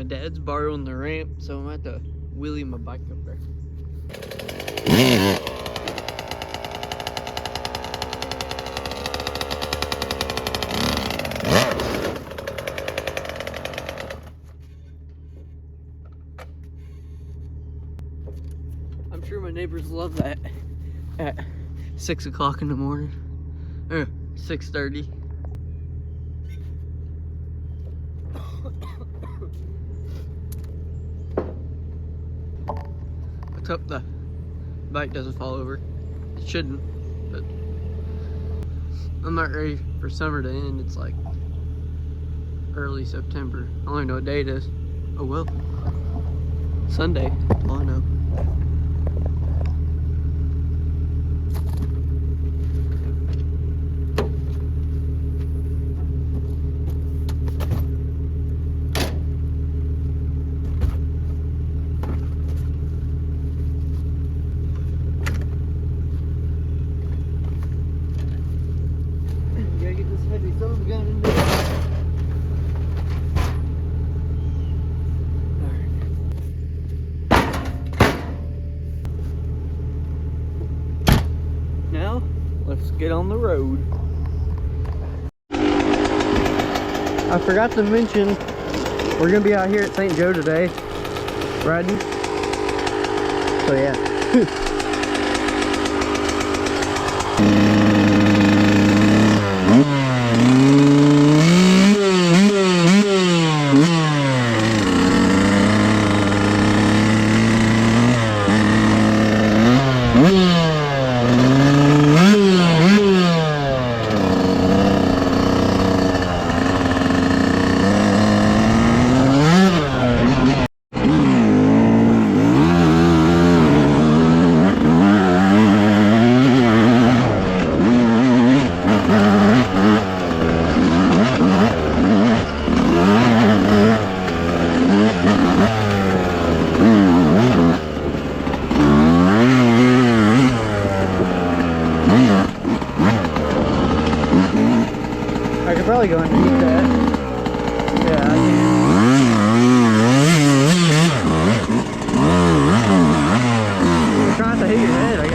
My dad's borrowing the ramp, so I'm gonna have to wheelie my bike up there. I'm sure my neighbors love that at 6 o'clock in the morning, or 6:30. Let's hope the bike doesn't fall over. It shouldn't, but I'm not ready for summer to end. It's like early September. I don't even know what day it is. Oh well. Sunday, all I know. Gotta get this heavy thumb gun in there. Now, let's get on the road. I forgot to mention, we're gonna be out here at St. Joe today, riding. So yeah. I could probably go underneath that. Yeah, I can. You're trying to hit your head, I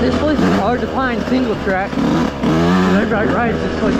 This place is hard to find single track. Everybody rides this place.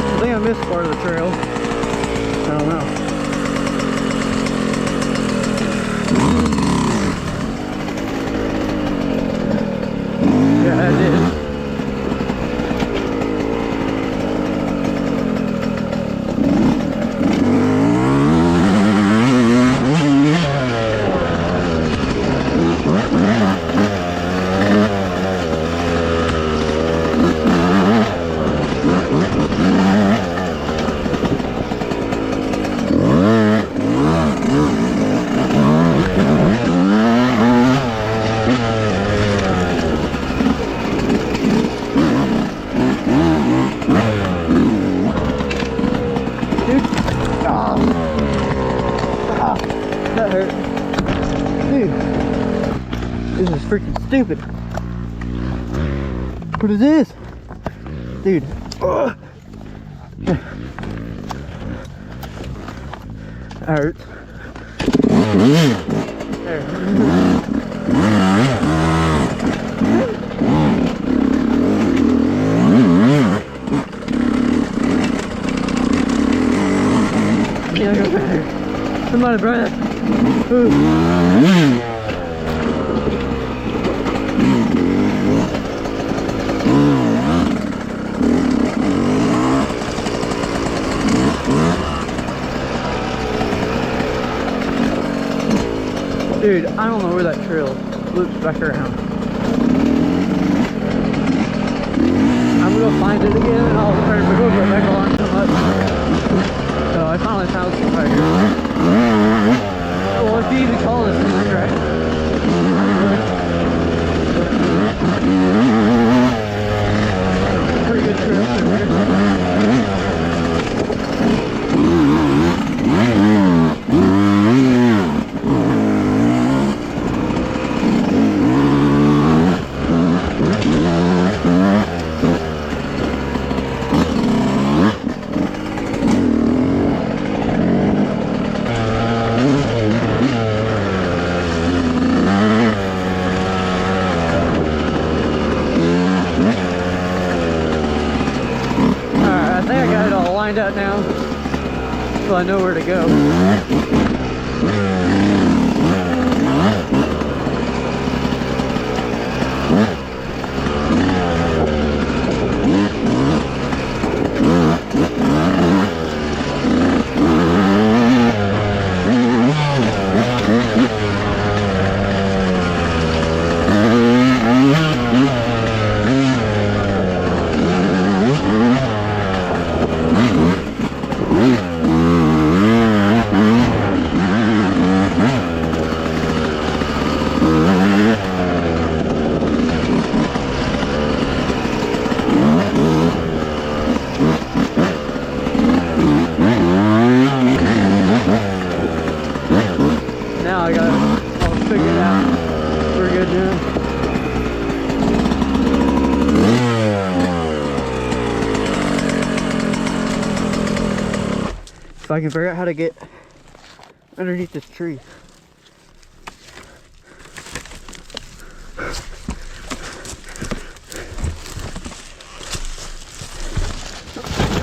I think I missed part of the trail. I don't know. Yeah, I did. That hurt. Dude, this is freaking stupid. What is this? Dude, That hurts. There. Yeah, I got better. I'm out of breath. Dude, I don't know where that trail loops back around. I'm gonna find it again and I'll try to go back along so much. So I finally found some right here. Well, if you even call this a track. Pretty good trail through here. Out now, so I know where to go. If I can figure out how to get underneath this tree.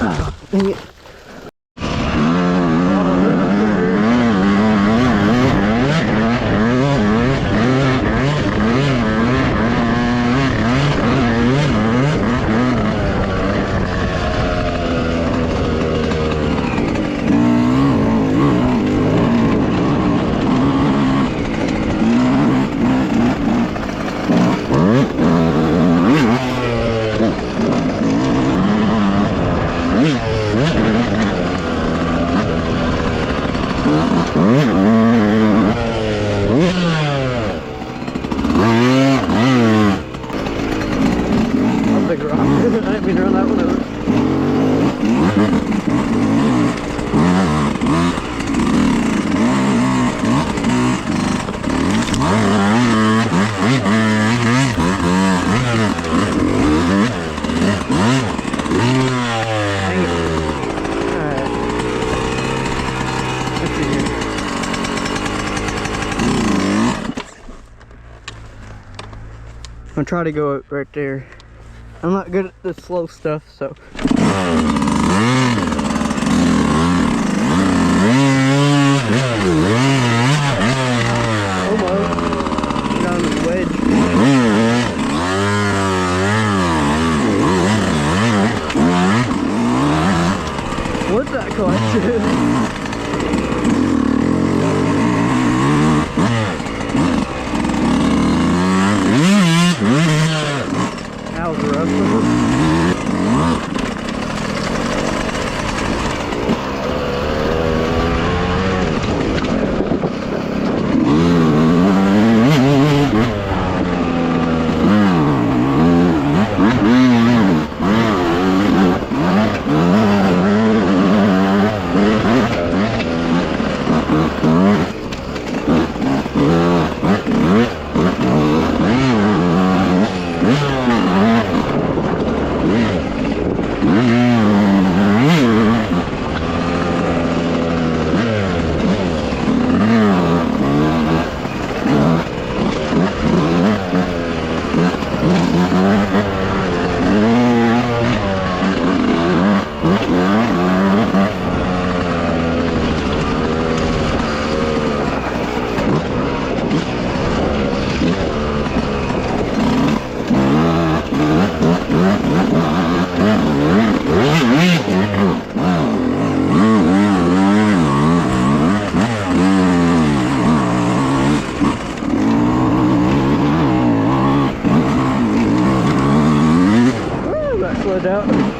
Oh, dang it. I'm gonna try to go right there. I'm not good at the slow stuff, so. Almost. Got on this wedge. What's that clutch? That was rough. Slow down.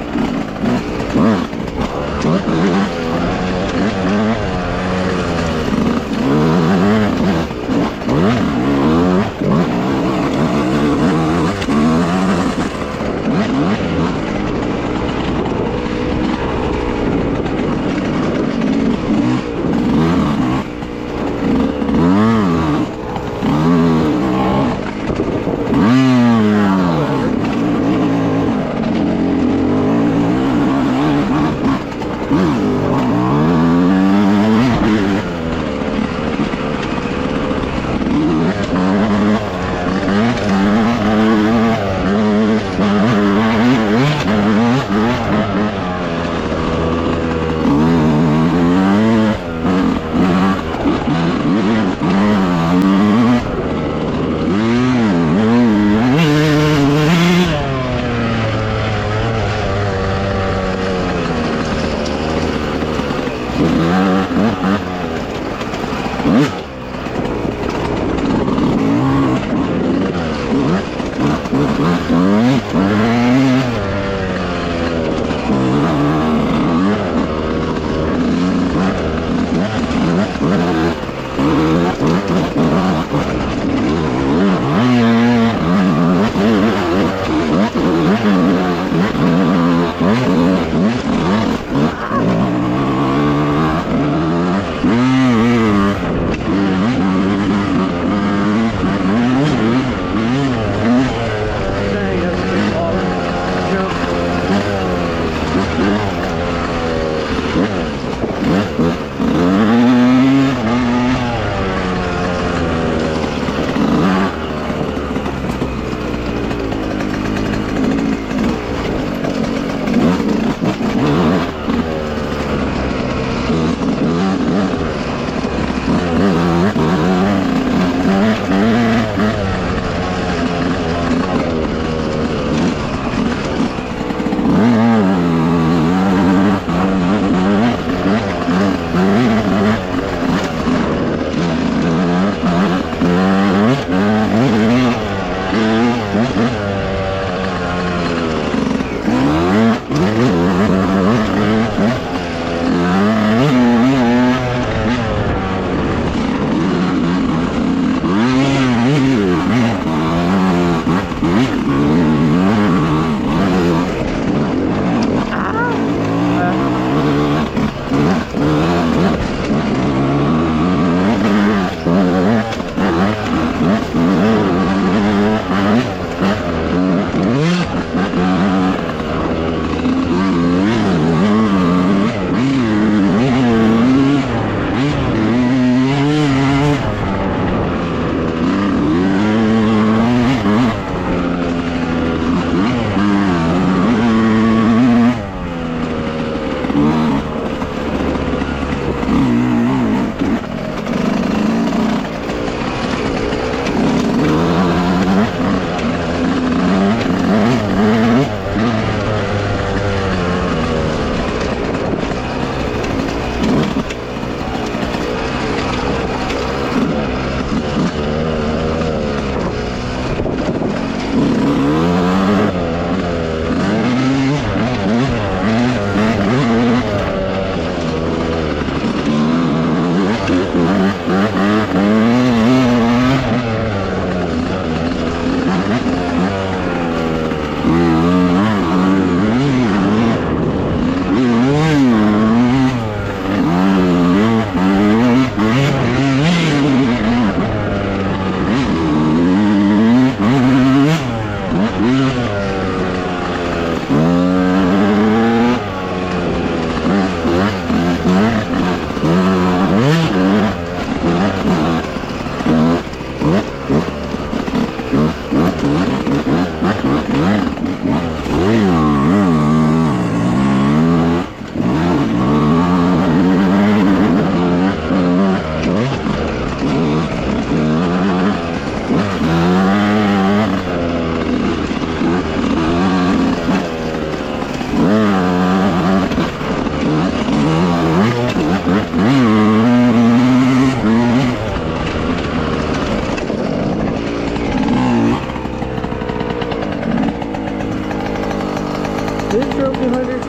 Is it Trail 200?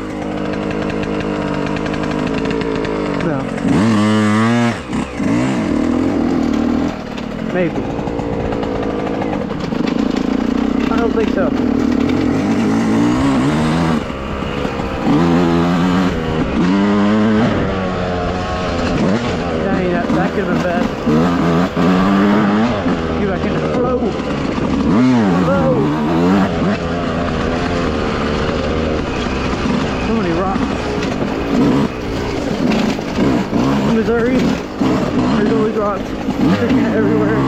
No. Maybe. I don't think so. Dang, that could have been bad. Get back in the flow. Flow. So many rocks. Missouri, there's always rocks sticking everywhere.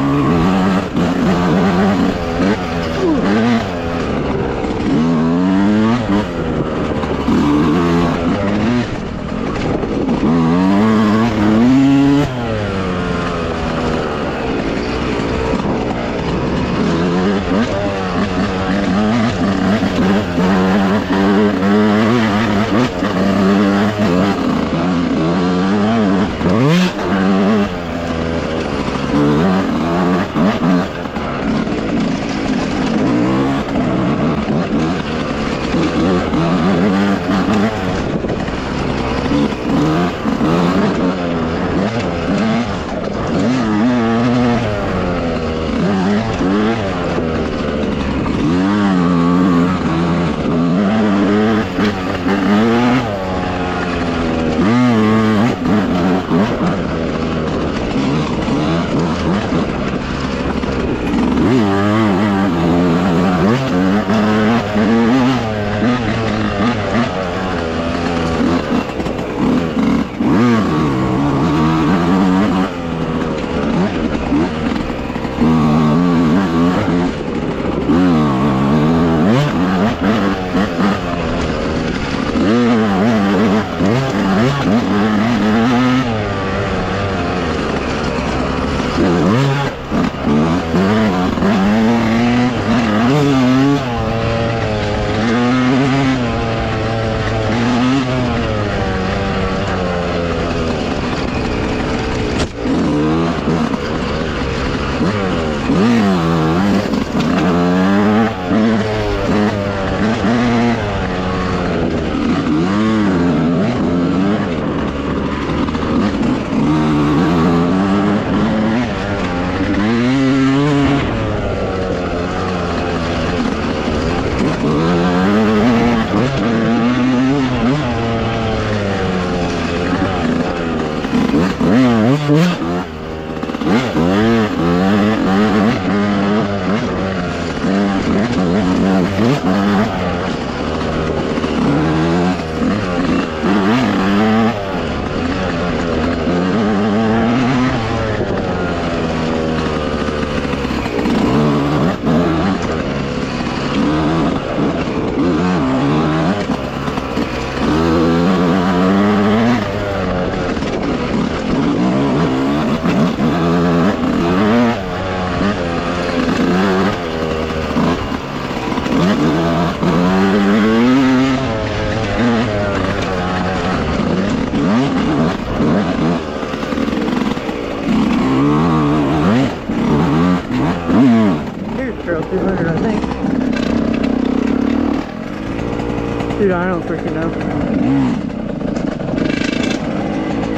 Dude, I don't freaking know.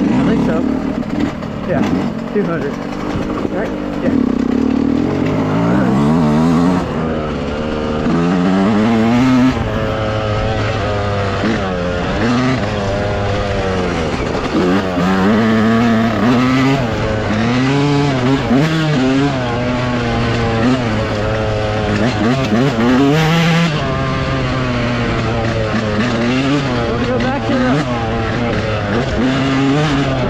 I think so. Yeah, 200. Right? Yeah. Go back to the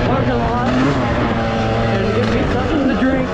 parking lot and get me something to drink.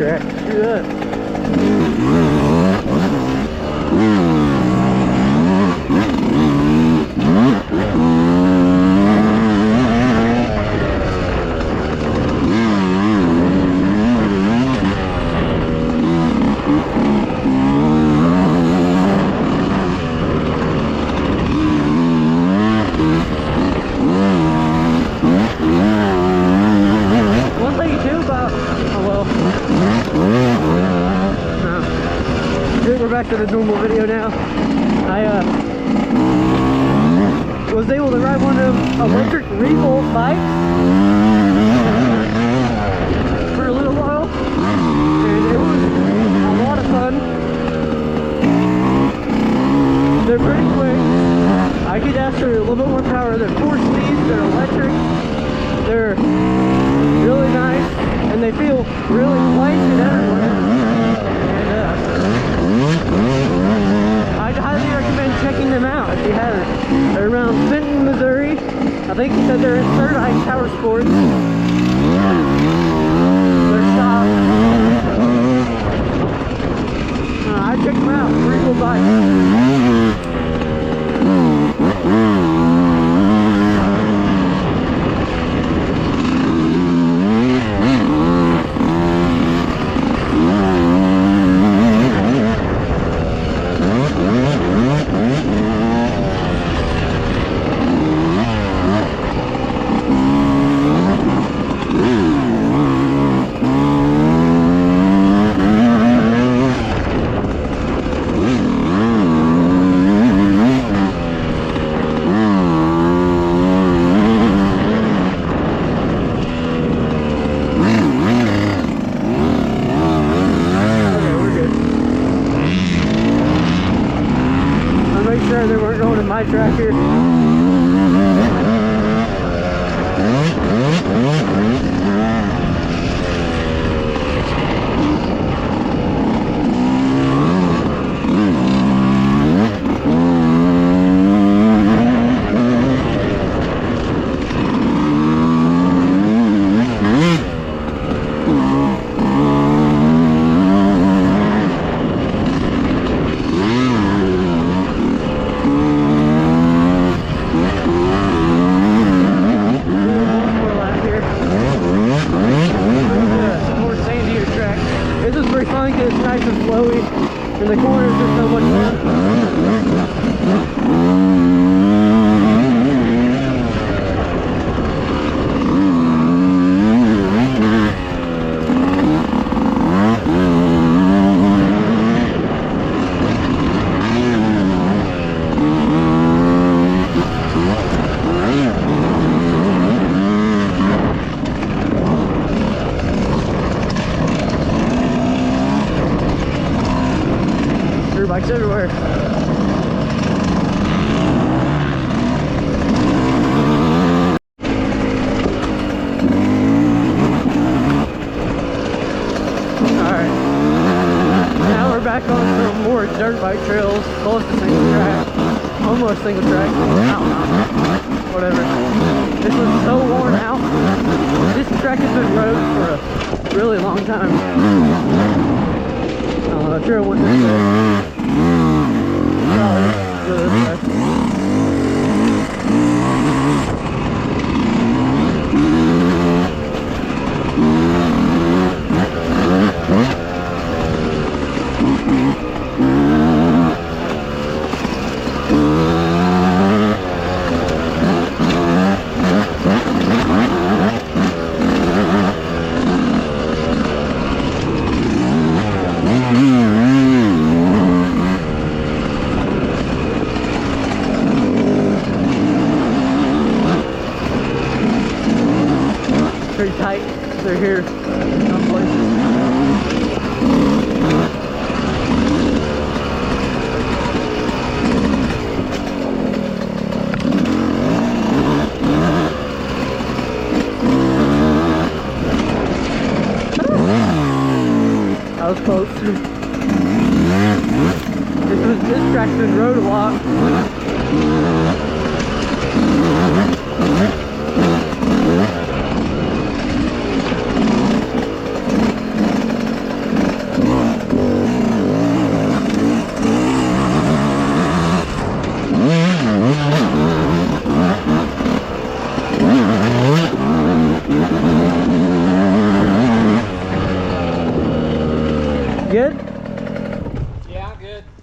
track. Screw that. One thing too about, oh well, no. Dude, we're back to the normal video now. I was able to ride one of them electric Revolt bikes for a little while, and it was a lot of fun. They're pretty quick. I could ask for a little bit more power. They're 4 speeds, they're electric, they're really nice, and they feel really light and everywhere. And I'd highly recommend checking them out if you haven't. They're around Fenton, Missouri. I think he said they're in Third Eye Power Sports. Their shop. I checked them out. Pretty cool bike. They weren't going in my track here. It's nice and flowy, and the corners are so much fun. Bikes everywhere. Alright. Now we're back on some more dirt bike trails, close to single track. Almost single track. I don't know. Whatever. This was so worn out. This track has been rode for a really long time. The trail went this way. Pretty tight. They're here in some places. That was close. This track's been rode a lot.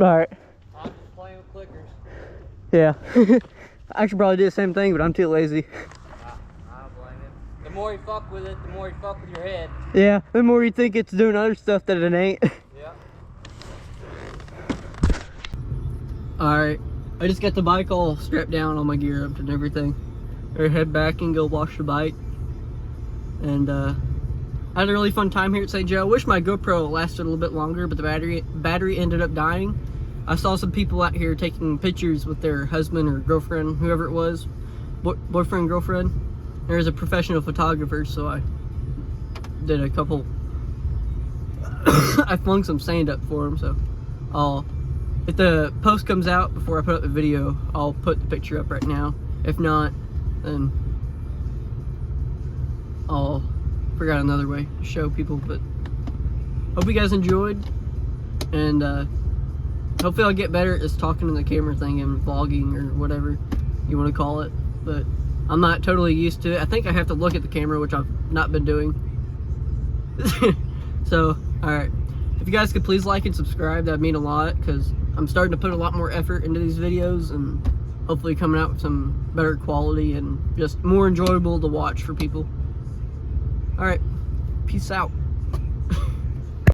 Alright. I'm just playing with clickers. Yeah. I should probably do the same thing, but I'm too lazy. I don't blame him. The more you fuck with it, the more you fuck with your head. Yeah, the more you think it's doing other stuff that it ain't. Yeah. Alright. I just got the bike all strapped down, all my gear up and everything. We're head back and go wash the bike. And I had a really fun time here at St. Joe. I wish my GoPro lasted a little bit longer, but the battery ended up dying. I saw some people out here taking pictures with their husband or girlfriend, whoever it was, boyfriend, girlfriend. There's a professional photographer, so I did a couple. I flung some sand up for him, so if the post comes out before I put up the video, I'll put the picture up right now. If not, then I'll figure out another way to show people. But hope you guys enjoyed, and hopefully I'll get better at this talking in the camera thing and vlogging or whatever you want to call it. But I'm not totally used to it. I think I have to look at the camera, which I've not been doing. So, alright. If you guys could please like and subscribe, that'd mean a lot, because I'm starting to put a lot more effort into these videos and hopefully coming out with some better quality and just more enjoyable to watch for people. Alright. Peace out.